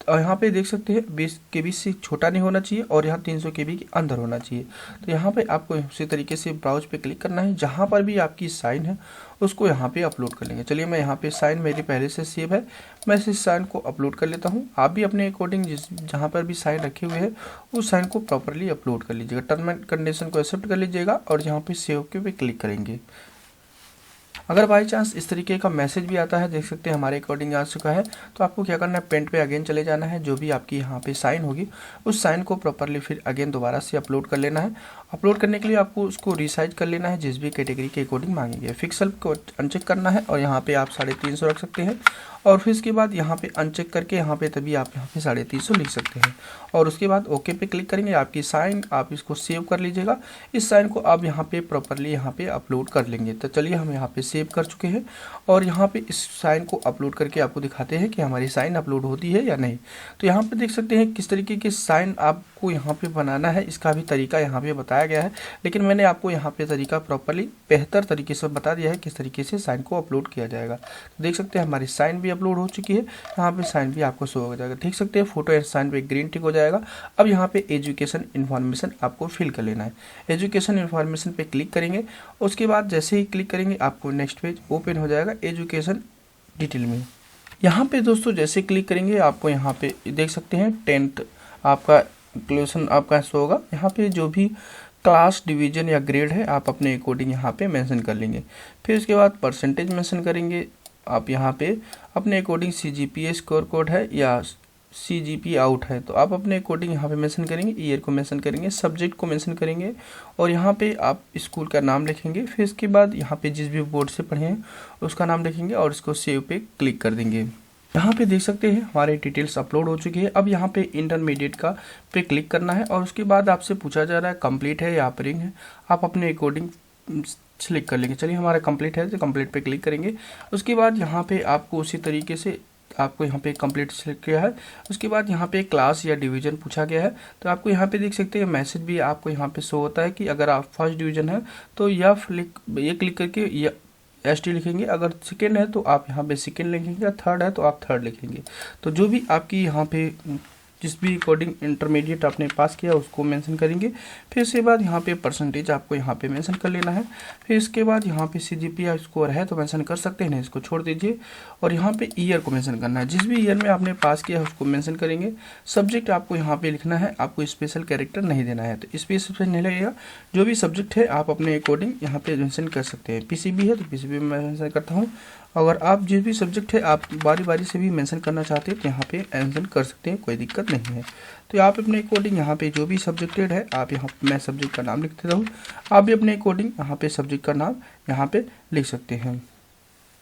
और यहाँ पे देख सकते हैं 20 के बीच से छोटा नहीं होना चाहिए और यहाँ 300 के बीच के अंदर होना चाहिए। तो यहाँ पे आपको उसी तरीके से ब्राउज पे क्लिक करना है, जहाँ पर भी आपकी साइन है उसको यहाँ पे अपलोड कर लेंगे। चलिए मैं यहाँ पे साइन मेरी पहले से सेव है, मैं इस साइन को अपलोड कर लेता हूँ। आप भी अपने अकॉर्डिंग जहाँ पर भी साइन रखे हुए हैं उस साइन को प्रॉपरली अपलोड कर लीजिएगा। टर्म एंड कंडीशन को एक्सेप्ट कर लीजिएगा और यहाँ पे सेव के पे क्लिक करेंगे। अगर बाई चांस इस तरीके का मैसेज भी आता है, देख सकते हैं हमारे अकॉर्डिंग आ चुका है, तो आपको क्या करना है, पेंट पे अगेन चले जाना है। जो भी आपकी यहाँ पे साइन होगी उस साइन को प्रॉपरली फिर अगेन दोबारा से अपलोड कर लेना है। अपलोड करने के लिए आपको उसको रिसाइज कर लेना है, जिस भी कैटेगरी के अकॉर्डिंग मांगेंगे। पिक्सल को अनचेक करना है और यहाँ पे आप 350 रख सकते हैं और फिर इसके बाद यहाँ पे अनचेक करके यहाँ पे तभी आप यहाँ पे 350 लिख सकते हैं और उसके बाद ओके पे क्लिक करेंगे। आपकी साइन आप इसको सेव कर लीजिएगा। इस साइन को आप यहाँ पे प्रॉपरली यहाँ पे अपलोड कर लेंगे। तो चलिए हम यहाँ पे सेव कर चुके हैं और यहाँ पे इस साइन को अपलोड करके आपको दिखाते हैं कि हमारी साइन अपलोड होती है या नहीं। तो यहाँ पे देख सकते हैं किस तरीके के साइन आपको यहाँ पे बनाना है, इसका भी तरीका यहाँ पे बताया गया है, लेकिन मैंने आपको यहाँ पे तरीका प्रॉपरली बेहतर तरीके से बता दिया है किस तरीके से साइन को अपलोड किया जाएगा। तो देख सकते हैं हमारी साइन भी अपलोड हो चुकी है, यहाँ पे साइन भी आपको शो हो जाएगा। देख सकते हैं फोटो एंड साइन पे ग्रीन टिक हो जाएगा। अब यहाँ पे एजुकेशन इन्फॉर्मेशन आपको फिल कर लेना है। एजुकेशन इन्फॉर्मेशन पे क्लिक करेंगे, उसके बाद जैसे ही क्लिक करेंगे आपको नेक्स्ट पेज ओपन हो जाएगा एजुकेशन डिटेल में। यहाँ पे दोस्तों जैसे क्लिक करेंगे आपको यहाँ पे देख सकते हैं 10th आपका क्वेश्चन आपका शो होगा। यहाँ पे जो भी क्लास डिवीजन या ग्रेड है आप अपने अकॉर्डिंग यहाँ पे मेंशन कर लेंगे। फिर उसके बाद परसेंटेज मेंशन करेंगे आप यहाँ पे अपने अकॉर्डिंग। CGPA स्कोर कोड है या CGP आउट है तो आप अपने अकॉर्डिंग यहाँ पे मेंशन करेंगे। ईयर को मेंशन करेंगे, सब्जेक्ट को मेंशन करेंगे और यहाँ पे आप स्कूल का नाम लिखेंगे। फिर इसके बाद यहाँ पे जिस भी बोर्ड से पढ़े हैं उसका नाम लिखेंगे और इसको सेव पे क्लिक कर देंगे। यहाँ पे देख सकते हैं हमारे डिटेल्स अपलोड हो चुकी है। अब यहाँ पे इंटरमीडिएट का पे क्लिक करना है और उसके बाद आपसे पूछा जा रहा है कंप्लीट है या अपरिंग है, आप अपने अकॉर्डिंग सेलेक्ट कर लेंगे। चलिए हमारा कंप्लीट है तो कंप्लीट पे क्लिक करेंगे। उसके बाद यहाँ पे आपको उसी तरीके से आपको यहाँ पे कंप्लीट सेलेक्ट किया है। उसके बाद यहाँ पे क्लास या डिवीजन पूछा गया है तो आपको यहाँ पे देख सकते हैं मैसेज भी आपको यहाँ पे शो होता है कि अगर आप फर्स्ट डिवीजन है तो ये क्लिक करके या ST लिखेंगे। अगर सेकेंड है तो आप यहाँ पे सेकेंड लिखेंगे, थर्ड है तो आप थर्ड लिखेंगे। तो जो भी आपकी यहाँ पे जिस भी अकॉर्डिंग इंटरमीडिएट आपने पास किया उसको मेंशन करेंगे। फिर इसके बाद यहाँ पे परसेंटेज आपको यहाँ पे मेंशन कर लेना है। फिर इसके बाद यहाँ पे CGPA स्कोर है तो मेंशन कर सकते हैं, नहीं इसको छोड़ दीजिए। और यहाँ पे ईयर को मेंशन करना है, जिस भी ईयर में आपने पास किया है उसको मेंशन करेंगे। सब्जेक्ट आपको यहाँ पे लिखना है, आपको स्पेशल कैरेक्टर नहीं देना है तो स्पेशल नहीं लगेगा। जो भी सब्जेक्ट है आप अपने अकॉर्डिंग यहाँ पे मेंशन कर सकते हैं। PCB है तो PCB में मेंशन करता हूँ। अगर आप जिस भी सब्जेक्ट है आप बारी बारी से भी मेंशन करना चाहते हैं तो यहाँ पे मेंशन कर सकते हैं, कोई दिक्कत नहीं है। तो आप अपने अकॉर्डिंग यहाँ पे जो भी सब्जेक्टेड है आप यहाँ मैं सब्जेक्ट का नाम लिख देता हूँ, आप भी अपने अकॉर्डिंग यहाँ पे सब्जेक्ट का नाम यहाँ पे लिख सकते हैं।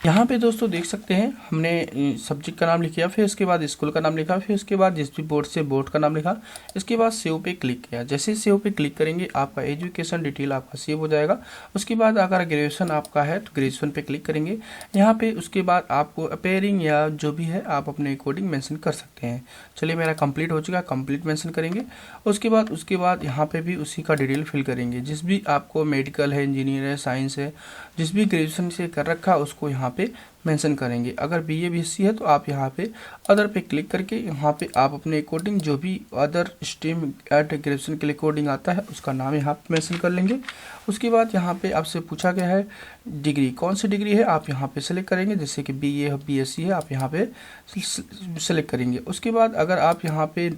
यहाँ पे दोस्तों देख सकते हैं हमने सब्जेक्ट का नाम लिखा, फिर उसके बाद स्कूल का नाम लिखा, फिर उसके बाद जिस भी बोर्ड से बोर्ड का नाम लिखा, इसके बाद सेव पे क्लिक किया। जैसे सेव पे क्लिक करेंगे आपका एजुकेशन डिटेल आपका सेव हो जाएगा। उसके बाद अगर ग्रेजुएशन आपका है तो ग्रेजुएशन पे क्लिक करेंगे। यहाँ पे उसके बाद आपको अपेयरिंग या जो भी है आप अपने अकॉर्डिंग मेंशन कर सकते हैं। चलिए मेरा कंप्लीट हो चुका है, कंप्लीट मेंशन करेंगे। उसके बाद यहाँ पे भी उसी का डिटेल फिल करेंगे। जिस भी आपको मेडिकल है, इंजीनियर है, साइंस है, जिस भी ग्रेजुएशन से कर रखा उसको यहाँ पे मेंशन करेंगे। अगर BA BSc है तो आप यहाँ पे अदर पे क्लिक करके यहाँ पे आप अपने अकॉर्डिंग जो भी अदर स्ट्रीम एट ग्रेजुएशन के अकॉर्डिंग आता है उसका नाम यहाँ पे मेंशन कर लेंगे। उसके बाद यहाँ पे आपसे पूछा गया है डिग्री, कौन सी डिग्री है आप यहाँ पे सेलेक्ट करेंगे। जैसे कि BA BSc है आप यहाँ पे सेलेक्ट करेंगे। उसके बाद अगर आप यहाँ पे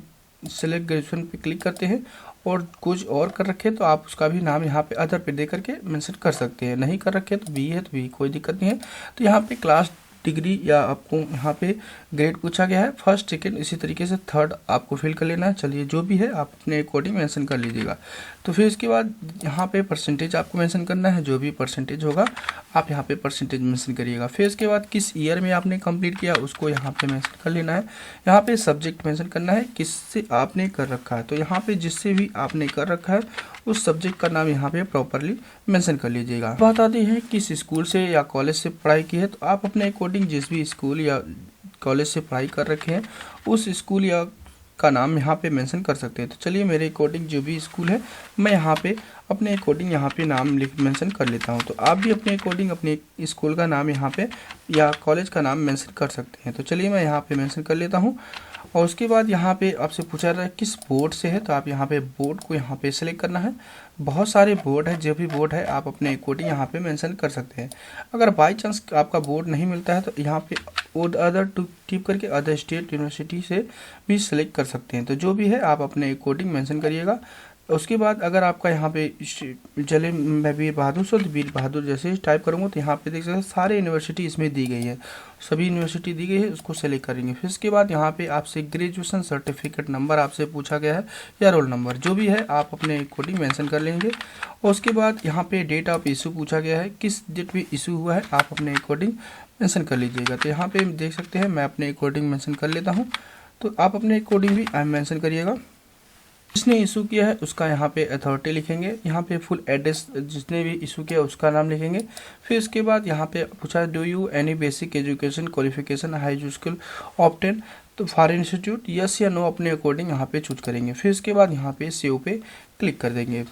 सेलेक्ट ग्रेजुएशन पे क्लिक करते हैं और कुछ और कर रखे तो आप उसका भी नाम यहाँ पे अदर पे दे करके मेंशन कर सकते हैं। नहीं कर रखे तो BA है तो BA, कोई दिक्कत नहीं है। तो यहाँ पे क्लास डिग्री या आपको यहाँ पे ग्रेड पूछा गया है, फर्स्ट सेकेंड इसी तरीके से थर्ड आपको फिल कर लेना है। चलिए जो भी है आप अपने अकॉर्डिंग मेंशन कर लीजिएगा। तो फिर इसके बाद यहाँ पे परसेंटेज आपको मेंशन करना है, जो भी परसेंटेज होगा आप यहाँ पे परसेंटेज मेंशन करिएगा। फिर इसके बाद किस ईयर में आपने कंप्लीट किया उसको यहाँ पे मेंशन कर लेना है। यहाँ पे सब्जेक्ट मेंशन करना है किससे आपने कर रखा है, तो यहाँ पे जिससे भी आपने कर रखा है उस सब्जेक्ट का नाम यहाँ पे प्रॉपरली मेंशन कर लीजिएगा। बात आती है किस स्कूल से या कॉलेज से पढ़ाई की है, तो आप अपने अकॉर्डिंग जिस भी स्कूल या कॉलेज से पढ़ाई कर रखे हैं उस स्कूल या का नाम यहाँ पे मेंशन कर सकते हैं। तो चलिए मेरे अकॉर्डिंग जो भी स्कूल है मैं यहाँ पे अपने अकॉर्डिंग यहाँ पे नाम मेंशन कर लेता हूँ। तो आप भी अपने अकॉर्डिंग अपने स्कूल का नाम यहाँ पे या कॉलेज का नाम मेंशन कर सकते हैं। तो चलिए मैं यहाँ पे मेंशन कर लेता हूँ। और उसके बाद यहाँ पे आपसे पूछा रहा है किस बोर्ड से है, तो आप यहाँ पे बोर्ड को यहाँ पे सेलेक्ट करना है। बहुत सारे बोर्ड है, जो भी बोर्ड है आप अपने अकॉर्डिंग यहाँ पे मेंशन कर सकते हैं। अगर बाई चांस आपका बोर्ड नहीं मिलता है तो यहाँ पे अदर टू टिप करके अदर स्टेट यूनिवर्सिटी से भी सिलेक्ट कर सकते हैं। तो जो भी है आप अपने अकॉर्डिंग मेंशन करिएगा। उसके बाद अगर आपका यहाँ पे चले मैं वीर बहादुर से तो वीर बहादुर जैसे टाइप करूँगा तो यहाँ पे देख सकते हैं सारे यूनिवर्सिटी इसमें दी गई है, सभी यूनिवर्सिटी दी गई है, उसको सेलेक्ट करेंगे। फिर इसके बाद यहाँ पे आपसे ग्रेजुएशन सर्टिफिकेट नंबर आपसे पूछा गया है या रोल नंबर, जो भी है आप अपने अकॉर्डिंग मेंशन कर लेंगे। और उसके बाद यहाँ पे डेट ऑफ इशू पूछा गया है, किस डेट पे इशू हुआ है आप अपने अकॉर्डिंग मेंशन कर लीजिएगा। तो यहाँ पे देख सकते हैं मैं अपने अकॉर्डिंग मेंशन कर लेता हूँ। तो आप अपने अकॉर्डिंग भी मेंशन करिएगा। जिसने इशू किया है उसका यहाँ पे अथॉरिटी लिखेंगे, यहाँ पे फुल एड्रेस जिसने भी इशू किया उसका नाम लिखेंगे। फिर उसके बाद यहाँ पे पूछा do you any basic education qualification high school obtain, तो फॉरेन इंस्टीट्यूट यस या नो अपने अकॉर्डिंग यहाँ पे चूज करेंगे। फिर उसके बाद यहाँ पे सेव पे क्लिक कर देंगे।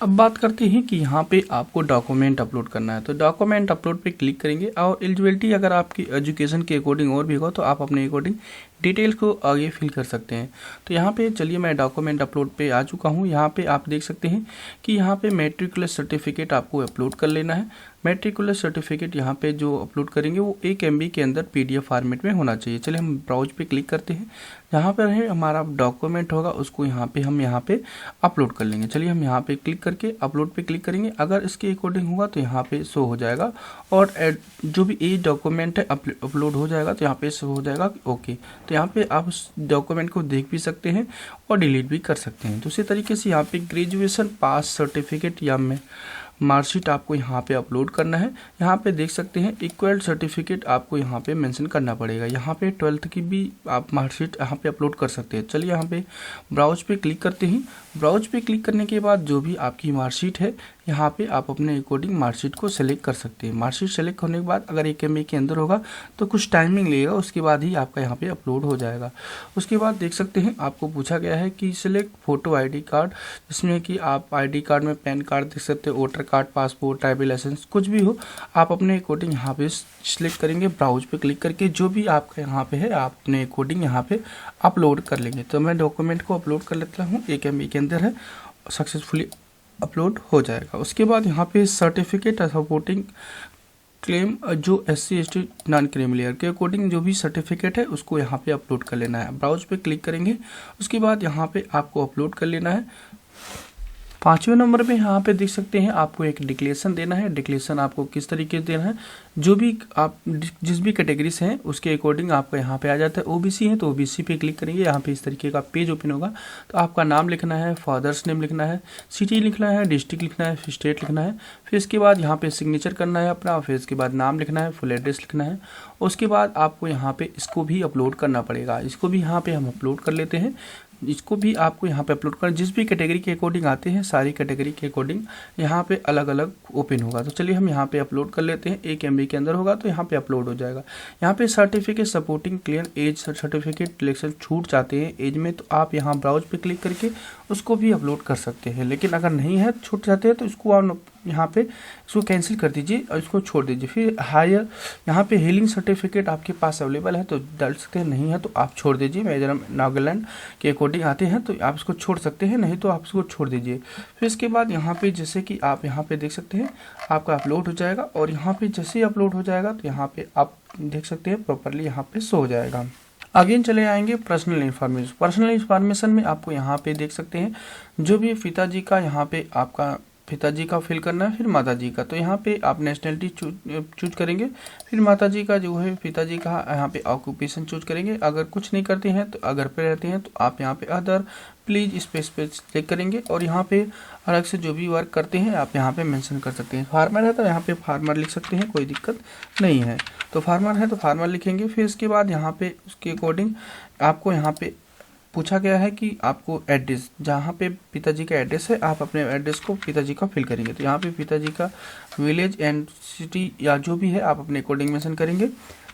अब बात करते हैं कि यहाँ पे आपको डॉक्यूमेंट अपलोड करना है। तो डॉक्यूमेंट अपलोड पे क्लिक करेंगे और एलिजिबिलिटी अगर आपकी एजुकेशन के अकॉर्डिंग और भी हो तो आप अपने अकॉर्डिंग डिटेल्स को आगे फिल कर सकते हैं। तो यहाँ पे चलिए मैं डॉक्यूमेंट अपलोड पे आ चुका हूँ। यहाँ पे आप देख सकते हैं कि यहाँ पे मैट्रिकुलर सर्टिफिकेट आपको अपलोड कर लेना है। मैट्रिकुलर सर्टिफिकेट यहाँ पे जो अपलोड करेंगे वो 1 MB के अंदर PDF फॉर्मेट में होना चाहिए। चलिए हम ब्राउज पे क्लिक करते हैं। जहाँ पर है हमारा डॉक्यूमेंट होगा उसको यहाँ पे हम यहाँ पे अपलोड कर लेंगे। चलिए हम यहाँ पे क्लिक करके अपलोड पे क्लिक करेंगे। अगर इसके अकॉर्डिंग होगा तो यहाँ पे शो हो जाएगा और जो भी ये डॉक्यूमेंट है अपलोड हो जाएगा तो यहाँ पे शो हो जाएगा ओके। तो यहाँ पे आप उस डॉक्यूमेंट को देख भी सकते हैं और डिलीट भी कर सकते हैं। दूसरे तरीके से यहाँ पे ग्रेजुएशन पास सर्टिफिकेट या मार्कशीट आपको यहाँ पे अपलोड करना है। यहाँ पे देख सकते हैं इक्वल सर्टिफिकेट आपको यहाँ पे मेंशन करना पड़ेगा। यहाँ पे 12th की भी आप मार्कशीट यहाँ पे अपलोड कर सकते हैं। चलिए यहाँ पे ब्राउज पे क्लिक करते हैं। ब्राउज पे क्लिक करने के बाद जो भी आपकी मार्कशीट है यहाँ पे आप अपने अकॉर्डिंग मार्कशीट को सेलेक्ट कर सकते हैं। मार्कशीट सेलेक्ट होने के बाद अगर 1 MB के अंदर होगा तो कुछ टाइमिंग लगेगा, उसके बाद ही आपका यहाँ पे अपलोड हो जाएगा। उसके बाद देख सकते हैं आपको पूछा गया है कि सिलेक्ट फोटो ID कार्ड, जिसमें कि आप ID कार्ड में पैन कार्ड देख सकते हैं, voter card, passport, driving licence, कुछ भी हो आप अपने अकॉर्डिंग यहाँ पे सिलेक्ट करेंगे। ब्राउज पे क्लिक करके जो भी आपका यहाँ पे है आप अपने अकॉर्डिंग यहाँ पे अपलोड कर लेंगे। तो मैं डॉक्यूमेंट को अपलोड कर लेता हूँ, 1 MB के अंदर है, सक्सेसफुली अपलोड हो जाएगा। उसके बाद यहाँ पे सर्टिफिकेट सपोर्टिंग क्लेम जो SC ST नॉन क्रीमिलियर के अकॉर्डिंग जो भी सर्टिफिकेट है उसको यहाँ पे अपलोड कर लेना है। ब्राउज पे क्लिक करेंगे। उसके बाद यहाँ पे आपको अपलोड कर लेना है। 5वें नंबर पे यहाँ पे देख सकते हैं आपको एक डिक्लेरेशन देना है। डिक्लेरेशन आपको किस तरीके से देना है, जो भी आप जिस भी कैटेगरी से हैं उसके अकॉर्डिंग आपका यहाँ पे आ जाता है। OBC है तो OBC पे क्लिक करेंगे। यहाँ पे इस तरीके का पेज ओपन होगा। तो आपका नाम लिखना है, फादर्स नेम लिखना है, सिटी लिखना है, डिस्ट्रिक्ट लिखना है, स्टेट लिखना है। फिर इसके बाद यहाँ पे सिग्नेचर करना है अपना, फिर इसके बाद नाम लिखना है, फुल एड्रेस लिखना है। उसके बाद आपको यहाँ पे इसको भी अपलोड करना पड़ेगा। इसको भी यहाँ पे हम अपलोड कर लेते हैं। इसको भी आपको यहाँ पे अपलोड करना, जिस भी कैटेगरी के अकॉर्डिंग आते हैं सारी कैटेगरी के अकॉर्डिंग यहाँ पे अलग अलग ओपन होगा। तो चलिए हम यहाँ पे अपलोड कर लेते हैं। 1 MB के अंदर होगा तो यहाँ पे अपलोड हो जाएगा। यहाँ पे certificate supporting clear age certificate election छूट चाहते हैं एज में, तो आप यहाँ ब्राउज पे क्लिक करके उसको भी अपलोड कर सकते हैं। लेकिन अगर नहीं है छूट जाते हैं तो इसको आप यहाँ पे इसको कैंसिल कर दीजिए और इसको छोड़ दीजिए। फिर हायर यहाँ पे हीलिंग सर्टिफिकेट आपके पास अवेलेबल है तो डाल सकते हैं, नहीं है तो आप छोड़ दीजिए। मेजर नागालैंड के अकॉर्डिंग आते हैं तो आप इसको छोड़ सकते हैं, नहीं तो आप इसको छोड़ दीजिए। फिर इसके बाद यहाँ पे जैसे कि आप यहाँ पे देख सकते हैं आपका अपलोड हो जाएगा और यहाँ पे जैसे ही अपलोड हो जाएगा तो यहाँ पे आप देख सकते हैं प्रॉपरली यहाँ पे शो हो जाएगा। अगेन चले आएंगे पर्सनल इन्फॉर्मेशन। पर्सनल इन्फॉर्मेशन में आपको यहाँ पे देख सकते हैं जो भी पिताजी का यहाँ पे आपका पिताजी का फिल करना है, फिर माताजी का। तो यहाँ पे आप नेशनलिटी चूज करेंगे, फिर माताजी का जो है पिताजी का यहाँ पे ऑक्यूपेशन चूज करेंगे। अगर कुछ नहीं करते हैं तो अगर पे रहते हैं तो आप यहाँ पे अदर प्लीज स्पेस पे क्लिक करेंगे और यहाँ पे अलग से जो भी वर्क करते हैं आप यहाँ पे मेंशन कर सकते हैं। फार्मर है तो यहाँ पे फार्मर लिख सकते हैं, कोई दिक्कत नहीं है। तो फार्मर है तो फार्मर लिखेंगे। फिर इसके बाद यहाँ पे उसके अकॉर्डिंग आपको यहाँ पे पूछा गया है कि आपको एड्रेस, जहाँ पे पिताजी का एड्रेस है आप अपने एड्रेस को पिताजी का फिल करेंगे। तो यहाँ पे पिताजी का विलेज एंड सिटी या जो भी है आप अपने अकॉर्डिंग मेंशन करेंगे।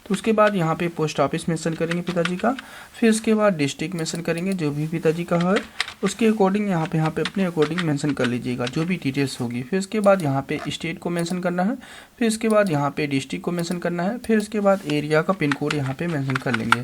तो उसके बाद यहाँ पे पोस्ट ऑफिस मेंशन करेंगे पिताजी का, फिर उसके बाद डिस्ट्रिक्ट मेंशन करेंगे जो भी पिताजी का है, उसके अकॉर्डिंग यहाँ पे अपने अकॉर्डिंग मेंशन कर लीजिएगा जो भी डिटेल्स होगी। फिर उसके बाद यहाँ पे स्टेट को मेंशन करना है, फिर उसके बाद यहाँ पे डिस्ट्रिक्ट को मेंशन करना है, फिर उसके बाद एरिया का पिन कोड यहाँ पे मेंशन कर लेंगे।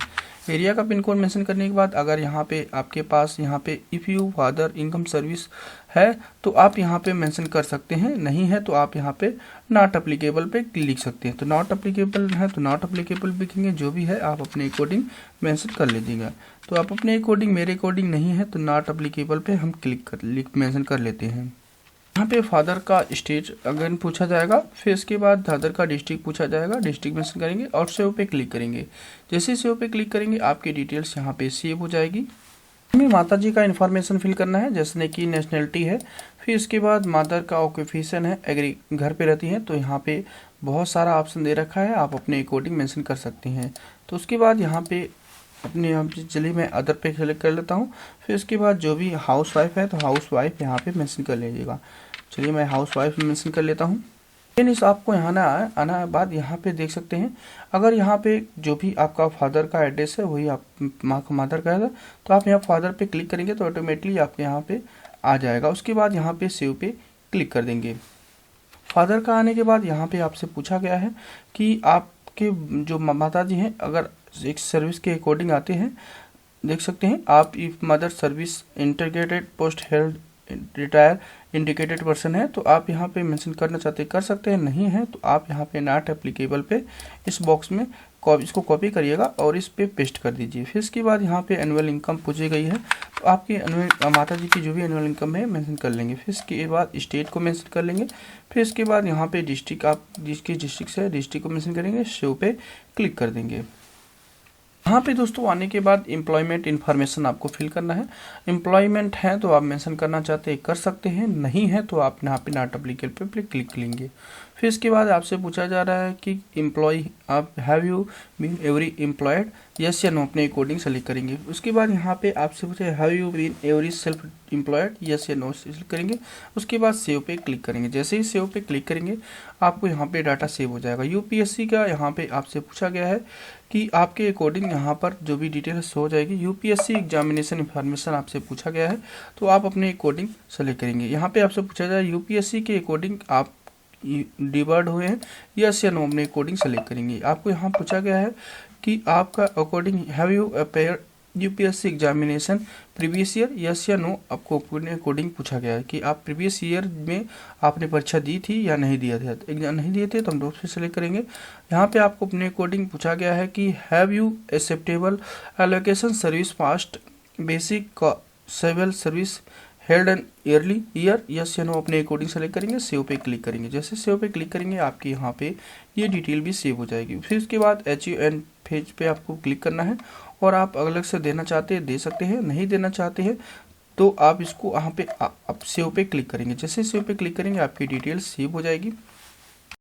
एरिया का पिन कोड मेंशन करने के बाद अगर यहाँ पे आपके पास यहाँ पे if you father income service है तो आप यहाँ पे मेंशन कर सकते हैं, नहीं है तो आप यहाँ पे नॉट अप्लीकेबल पे लिख सकते हैं। तो नॉट अप्लीकेबल है तो नॉट अप्लीकेबल लिखेंगे, जो भी है आप अपने अकॉर्डिंग मेंशन कर लीजिएगा। तो आप अपने अकॉर्डिंग, मेरे अकॉर्डिंग नहीं है तो नॉट अप्लीकेबल पे हम मेंशन कर लेते हैं। यहाँ पे फादर का स्टेट अगर पूछा जाएगा, फिर इसके बाद फादर का डिस्ट्रिक्ट पूछा जाएगा, डिस्ट्रिक्ट मेंशन करेंगे और सेव पे क्लिक करेंगे। जैसे सेव पे क्लिक करेंगे आपकी डिटेल्स यहाँ पे सेव हो जाएगी। हमें माता जी का इन्फॉर्मेशन फिल करना है, जैसे कि नेशनलिटी है, फिर इसके बाद मदर का ऑक्यूपेशन है, एग्री घर पे रहती हैं, तो यहाँ पे बहुत सारा ऑप्शन दे रखा है, आप अपने अकॉर्डिंग मेंशन कर सकते हैं। तो उसके बाद यहाँ पे चलिए मैं अदर पे सेलेक्ट कर लेता हूँ। फिर उसके बाद जो भी हाउस वाइफ है तो हाउस वाइफ यहाँ पे मेंशन कर लीजिएगा। चलिए मैं हाउस वाइफ मेंशन कर लेता हूँ। लेकिन इस आपको यहाँ आना बाद यहाँ पे देख सकते हैं, अगर यहाँ पे जो भी आपका फादर का एड्रेस है वही आप मदर का है, तो आप यहाँ फादर पे क्लिक करेंगे तो ऑटोमेटिकली आपके यहाँ पे आ जाएगा। उसके बाद यहाँ पे सेव पे क्लिक कर देंगे। फादर का आने के बाद यहाँ पे आपसे पूछा गया है कि आपके जो माता जी हैं अगर एक सर्विस के अकॉर्डिंग आते हैं, देख सकते हैं आप if mother service integrated post held retire indicated person है तो आप यहाँ पे मेंशन करना चाहते कर सकते हैं, नहीं है तो आप यहाँ पे नॉट एप्लीकेबल पे इस बॉक्स में इसको कॉपी करिएगा और इस पे पेस्ट कर दीजिए। फिर इसके बाद यहाँ पे एनुअल इनकम पूछी गई है तो आपकी माता जी की जो भी एनुअल इनकम है मेंशन कर लेंगे। फिर इसके बाद स्टेट को मेंशन कर लेंगे। फिर इसके बाद यहाँ पे डिस्ट्रिक्ट, आप जिसकी डिस्ट्रिक्ट से डिस्ट्रिक्ट को मेंशन करेंगे, शो पे क्लिक कर देंगे। यहाँ पे दोस्तों आने के बाद एम्प्लॉयमेंट इन्फॉर्मेशन आपको फिल करना है। एम्प्लॉयमेंट है तो आप मेंशन करना चाहते हैं कर सकते हैं, नहीं है तो आप यहाँ पे नॉट एप्लीकेबल पे क्लिक करेंगे। फिर इसके बाद आपसे पूछा जा रहा है कि एम्प्लॉय आप have you been every employed, yes या नो, अपने अकॉर्डिंग सेलेक्ट करेंगे। उसके बाद यहाँ पे आपसे पूछे have you been every self employed, yes या नो सेलेक्ट करेंगे। उसके बाद सेव पे क्लिक करेंगे। जैसे ही सेव पे क्लिक करेंगे आपको यहाँ पे डाटा सेव हो जाएगा। यूपीएससी का यहाँ पे आपसे पूछा गया है कि आपके अकॉर्डिंग यहाँ पर जो भी डिटेल्स हो जाएगी। यूपीएससी एग्जामिनेशन इन्फॉर्मेशन आपसे पूछा गया है तो आप अपने अकॉर्डिंग सेलेक्ट करेंगे। यहाँ पे आपसे पूछा जाए यूपीएससी के अकॉर्डिंग आप डिवर्ड हुए हैं, यस या नो, अपने अकॉर्डिंग सेलेक्ट करेंगे। आपको यहाँ पूछा गया है कि आपका according have you appear UPSC examination previous year, yes या नो, आपको अपने अकॉर्डिंग पूछा गया है कि आप प्रीवियस ईयर में आपने परीक्षा दी थी या नहीं दिया था। एग्जाम नहीं दिए थे तो हम दूसरे सेलेक्ट करेंगे। यहाँ पे आपको अपने अकॉर्डिंग पूछा गया है कि have you acceptable allocation service fast basic civil service held an early year, yes या नो, अपने अकॉर्डिंग सेलेक्ट करेंगे। सेव पे क्लिक करेंगे। जैसे सेव पे क्लिक करेंगे आपके यहाँ पे ये डिटेल भी सेव हो जाएगी। फिर उसके बाद HUN पेज पे आपको क्लिक करना है और आप अलग से देना चाहते हैं दे सकते हैं, नहीं देना चाहते हैं तो आप इसको यहाँ पे आप सेव पे क्लिक करेंगे। जैसे सेव पे क्लिक करेंगे आपकी डिटेल सेव हो जाएगी।